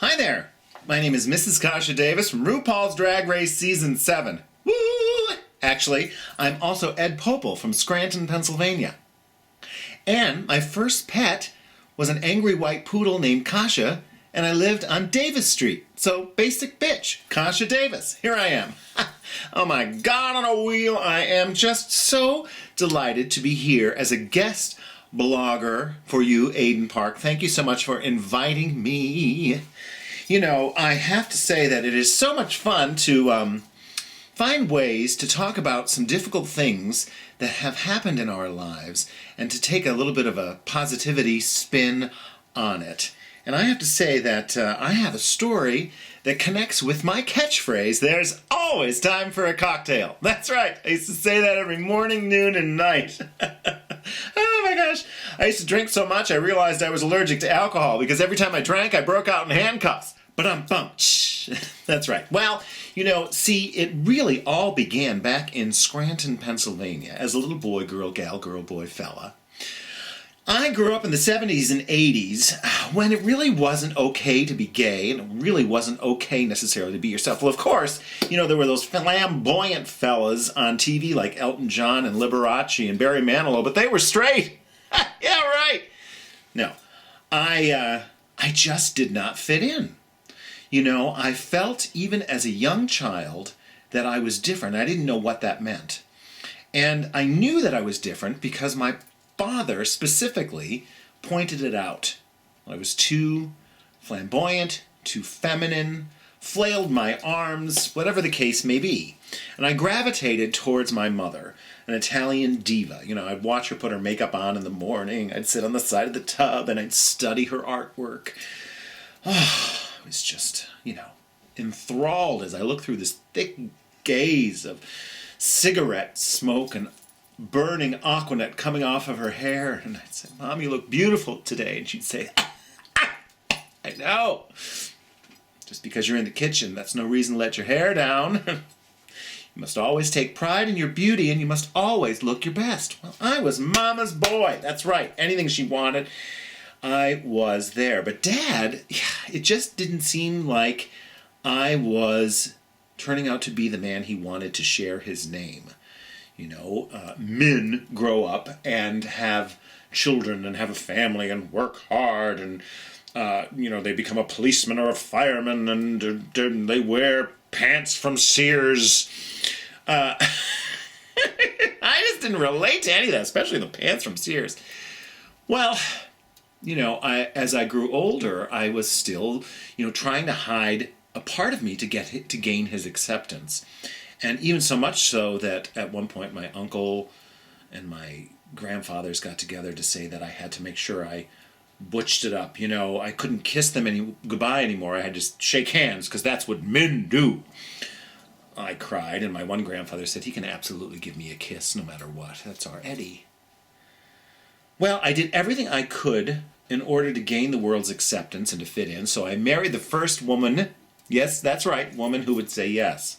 Hi there. My name is Mrs. Kasha Davis from RuPaul's Drag Race Season 7. Woo! Actually, I'm also Ed Popel from Scranton, Pennsylvania. And my first pet was an angry white poodle named Kasha, and I lived on Davis Street. So, basic bitch, Kasha Davis. Here I am. Oh my God, on a wheel. I am just so delighted to be here as a guest blogger for you, Aiden Park. Thank you so much for inviting me. You know, I have to say that it is so much fun to find ways to talk about some difficult things that have happened in our lives and to take a little bit of a positivity spin on it. And I have to say that I have a story that connects with my catchphrase, there's always time for a cocktail. That's right. I used to say that every morning, noon, and night. Oh my gosh. I used to drink so much I realized I was allergic to alcohol because every time I drank I broke out in handcuffs. But I'm bummed. That's right. Well, you know, see, it really all began back in Scranton, Pennsylvania as a little boy, girl, gal, girl, boy, fella. I grew up in the 70s and 80s when it really wasn't okay to be gay and it really wasn't okay necessarily to be yourself. Well, of course, you know, there were those flamboyant fellas on TV like Elton John and Liberace and Barry Manilow, but they were straight. Yeah, right. No, I just did not fit in. You know, I felt even as a young child that I was different. I didn't know what that meant. And I knew that I was different because my father specifically pointed it out. I was too flamboyant, too feminine, flailed my arms, whatever the case may be. And I gravitated towards my mother, an Italian diva. You know, I'd watch her put her makeup on in the morning. I'd sit on the side of the tub and I'd study her artwork. Oh, I was just, you know, enthralled as I looked through this thick gaze of cigarette smoke and burning aquanet coming off of her hair. And I'd say, Mom, you look beautiful today. And she'd say, I know. Just because you're in the kitchen, that's no reason to let your hair down. You must always take pride in your beauty and you must always look your best. Well, I was Mama's boy. That's right. Anything she wanted, I was there. But Dad, it just didn't seem like I was turning out to be the man he wanted to share his name. You know, men grow up and have children and have a family and work hard and, you know, they become a policeman or a fireman and they wear pants from Sears. I just didn't relate to any of that, especially the pants from Sears. Well, you know, as I grew older, I was still, you know, trying to hide a part of me to gain his acceptance. And even so much so that at one point my uncle and my grandfathers got together to say that I had to make sure I butched it up. You know, I couldn't kiss them goodbye anymore. I had to shake hands because that's what men do. I cried, and my one grandfather said he can absolutely give me a kiss no matter what. That's our Eddie. Well, I did everything I could in order to gain the world's acceptance and to fit in. So I married the first woman, yes, that's right, woman who would say yes.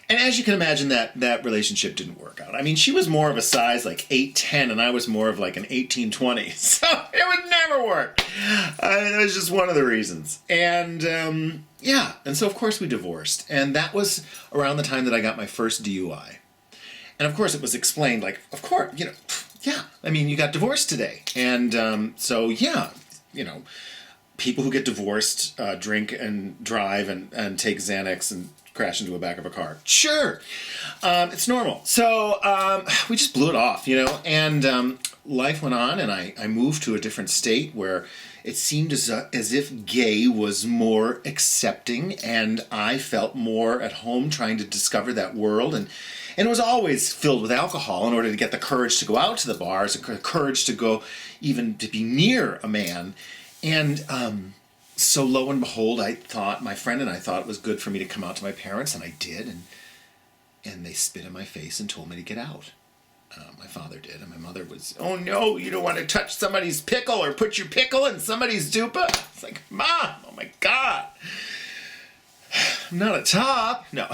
And as you can imagine, that relationship didn't work out. I mean, she was more of a size like 8'10", and I was more of like an 18'20". So it would never work. That was just one of the reasons. And yeah, and so of course we divorced. And that was around the time that I got my first DUI. And of course it was explained like, of course, you know, yeah, I mean, you got divorced today. And so yeah, you know, people who get divorced drink and drive and take Xanax and crash into the back of a car. Sure. It's normal. So we just blew it off, you know, and life went on, and I moved to a different state where it seemed as if gay was more accepting, and I felt more at home trying to discover that world, and it was always filled with alcohol in order to get the courage to go out to the bars, the courage to go even to be near a man. And so lo and behold, my friend and I thought it was good for me to come out to my parents, and I did, and they spit in my face and told me to get out. My father did, and my mother was, oh no, you don't want to touch somebody's pickle or put your pickle in somebody's dupa. It's like, Mom, oh my God. I'm not a top. No.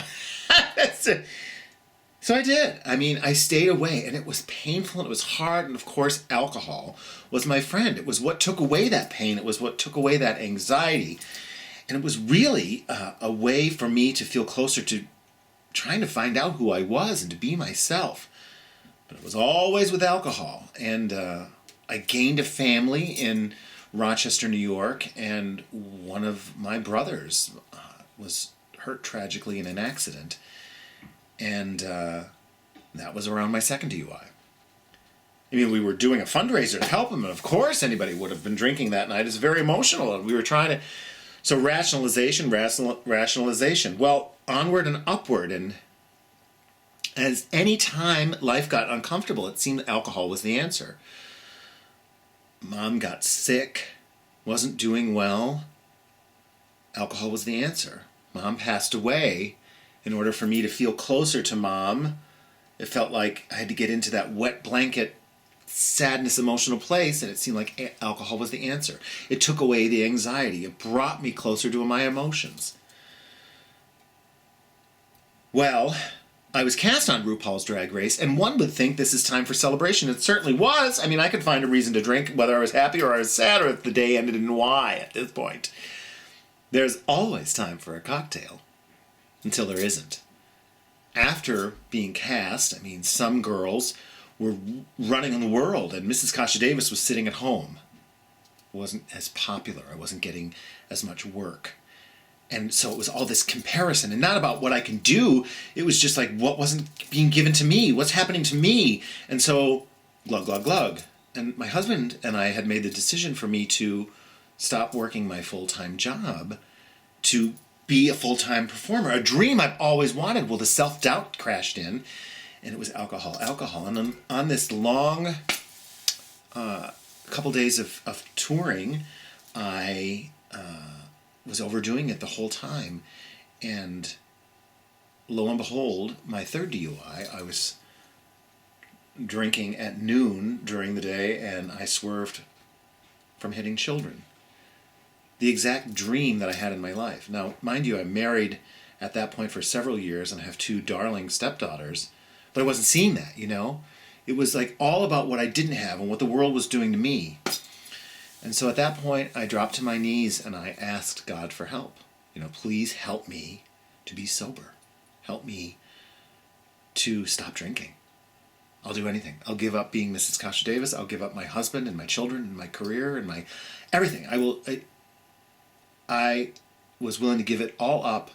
So I did. I mean, I stayed away, and it was painful, and it was hard, and of course, alcohol was my friend. It was what took away that pain. It was what took away that anxiety. And it was really a way for me to feel closer to trying to find out who I was and to be myself. But it was always with alcohol. And I gained a family in Rochester, New York, and one of my brothers was hurt tragically in an accident. And that was around my second DUI. I mean, we were doing a fundraiser to help him, and of course anybody would have been drinking that night. It's very emotional, and we were trying to... So rationalization. Well, onward and upward, and as any time life got uncomfortable, it seemed alcohol was the answer. Mom got sick, wasn't doing well. Alcohol was the answer. Mom passed away. In order for me to feel closer to Mom, it felt like I had to get into that wet blanket, sadness, emotional place, and it seemed like alcohol was the answer. It took away the anxiety. It brought me closer to my emotions. Well, I was cast on RuPaul's Drag Race, and one would think this is time for celebration. It certainly was. I mean, I could find a reason to drink, whether I was happy or I was sad, or if the day ended in Y at this point. There's always time for a cocktail. Until there isn't. After being cast, I mean, some girls were running in the world, and Mrs. Kasha Davis was sitting at home. I wasn't as popular. I wasn't getting as much work. And so it was all this comparison, and not about what I can do. It was just like, what wasn't being given to me? What's happening to me? And so, glug, glug, glug. And my husband and I had made the decision for me to stop working my full-time job to be a full-time performer, a dream I've always wanted. Well, the self-doubt crashed in, and it was alcohol. And on this long couple days of touring, I was overdoing it the whole time, and lo and behold, my third DUI, I was drinking at noon during the day, and I swerved from hitting children. The exact dream that I had in my life. Now, mind you, I'm married at that point for several years, and I have 2 darling stepdaughters, but I wasn't seeing that, you know? It was like all about what I didn't have and what the world was doing to me. And so at that point, I dropped to my knees and I asked God for help. You know, please help me to be sober. Help me to stop drinking. I'll do anything. I'll give up being Mrs. Kasha Davis. I'll give up my husband and my children and my career and my everything. I was willing to give it all up,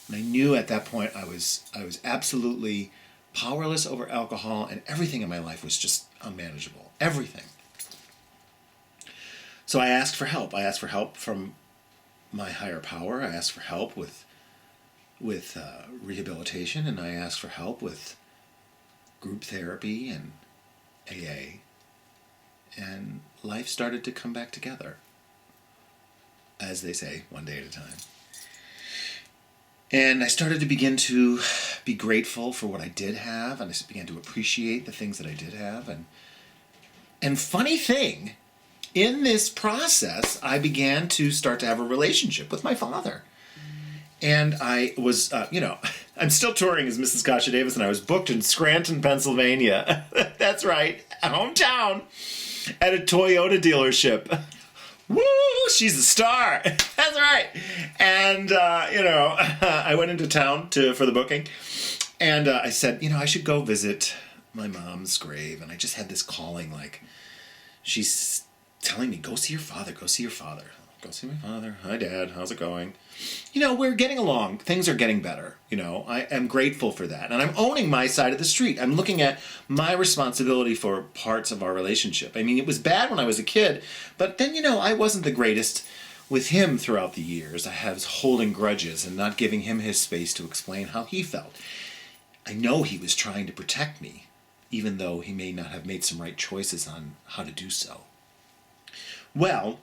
and I knew at that point I was absolutely powerless over alcohol, and everything in my life was just unmanageable. Everything. So I asked for help. I asked for help from my higher power. I asked for help with rehabilitation, and I asked for help with group therapy and AA, and life started to come back together. As they say, one day at a time. And I started to begin to be grateful for what I did have, and I began to appreciate the things that I did have. And funny thing, in this process, I began to start to have a relationship with my father. And I was, I'm still touring as Mrs. Kasha Davis, and I was booked in Scranton, Pennsylvania. That's right, hometown, at a Toyota dealership. Woo! She's a star. That's right. And, I went into town for the booking. And I said, I should go visit my mom's grave. And I just had this calling, like, she's telling me, go see your father, go see your father. Go see my father. Hi, Dad. How's it going? We're getting along. Things are getting better. I am grateful for that. And I'm owning my side of the street. I'm looking at my responsibility for parts of our relationship. I mean, it was bad when I was a kid, but then, I wasn't the greatest with him throughout the years. I was holding grudges and not giving him his space to explain how he felt. I know he was trying to protect me, even though he may not have made some right choices on how to do so. Well,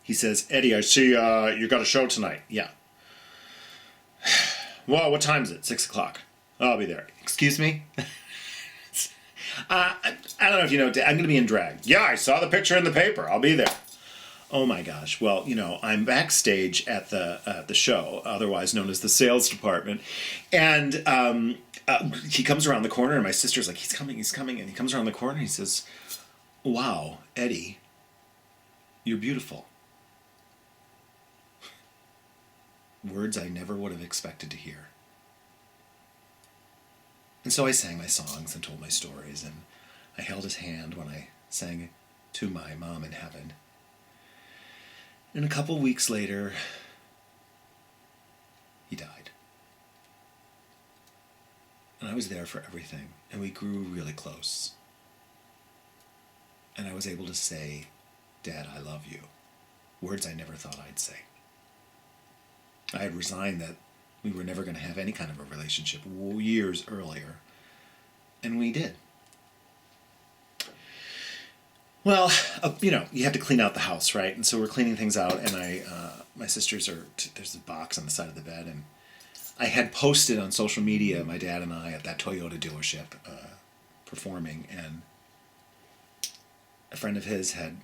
he says, Eddie, I see you got a show tonight. Yeah. Well, what time is it? 6 o'clock. I'll be there. Excuse me? I don't know if you know, I'm going to be in drag. Yeah, I saw the picture in the paper. I'll be there. Oh my gosh. Well, I'm backstage at the show, otherwise known as the sales department, and he comes around the corner, and my sister's like, he's coming, and he comes around the corner, and he says, "Wow, Eddie, you're beautiful." Words I never would have expected to hear. And so I sang my songs and told my stories, and I held his hand when I sang to my mom in heaven. And a couple weeks later, he died. And I was there for everything, and we grew really close. And I was able to say, "Dad, I love you." Words I never thought I'd say. I had resigned that we were never going to have any kind of a relationship years earlier. And we did. Well, you have to clean out the house, right? And so we're cleaning things out, and my sisters there's a box on the side of the bed, and I had posted on social media, my dad and I at that Toyota dealership performing, and a friend of his had,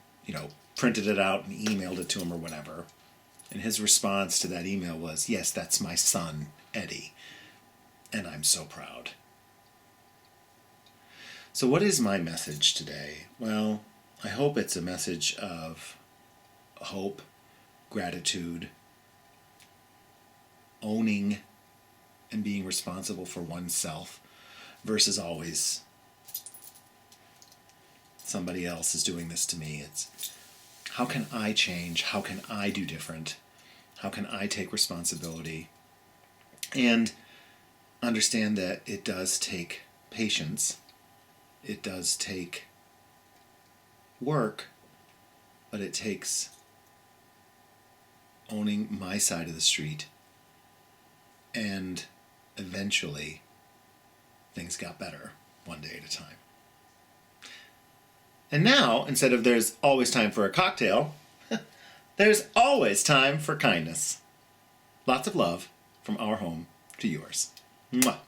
printed it out and emailed it to him or whatever. And his response to that email was, "Yes, that's my son, Eddie, and I'm so proud." So what is my message today? Well, I hope it's a message of hope, gratitude, owning and being responsible for oneself versus always somebody else is doing this to me. It's how can I change? How can I do different? How can I take responsibility? And understand that it does take patience. It does take work, but it takes owning my side of the street. And eventually, things got better one day at a time. And now, instead of "there's always time for a cocktail," there's always time for kindness. Lots of love from our home to yours. Mwah.